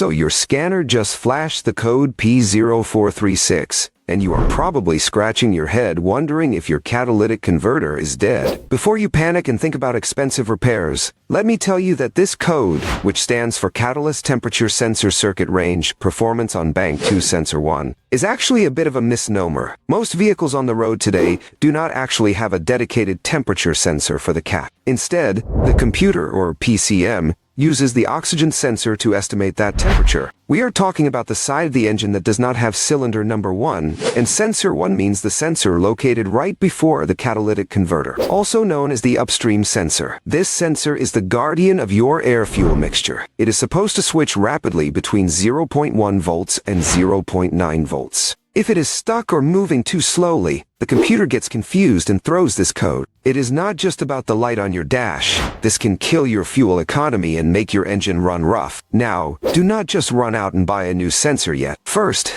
So your scanner just flashed the code P0436, and you are probably scratching your head wondering if your catalytic converter is dead. Before you panic and think about expensive repairs, let me tell you that this code, which stands for Catalyst Temperature Sensor Circuit Range Performance on Bank 2 Sensor 1, is actually a bit of a misnomer. Most vehicles on the road today do not actually have a dedicated temperature sensor for the CAT. Instead, the computer, or PCM, uses the oxygen sensor to estimate that temperature. We are talking about the side of the engine that does not have cylinder number 1, and sensor 1 means the sensor located right before the catalytic converter, also known as the upstream sensor. This sensor is the guardian of your air-fuel mixture. It is supposed to switch rapidly between 0.1 volts and 0.9 volts. If it is stuck or moving too slowly, the computer gets confused and throws this code. It is not just about the light on your dash. This can kill your fuel economy and make your engine run rough. Now, do not just run out and buy a new sensor yet. First,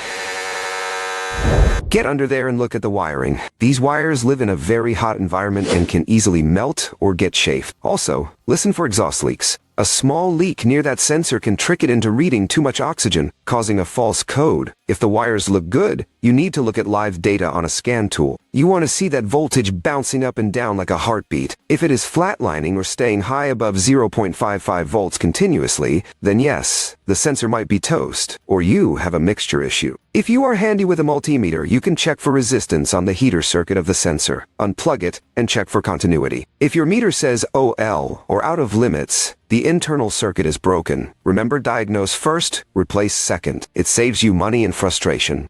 get under there and look at the wiring. These wires live in a very hot environment and can easily melt or get chafed. Also, listen for exhaust leaks. A small leak near that sensor can trick it into reading too much oxygen, causing a false code. If the wires look good, you need to look at live data on a scan tool. You want to see that voltage bouncing up and down like a heartbeat. If it is flatlining or staying high above 0.55 volts continuously, then yes, the sensor might be toast, or you have a mixture issue. If you are handy with a multimeter, you can check for resistance on the heater circuit of the sensor. Unplug it and check for continuity. If your meter says OL or out of limits, the internal circuit is broken. Remember, diagnose first, replace second. It saves you money and frustration.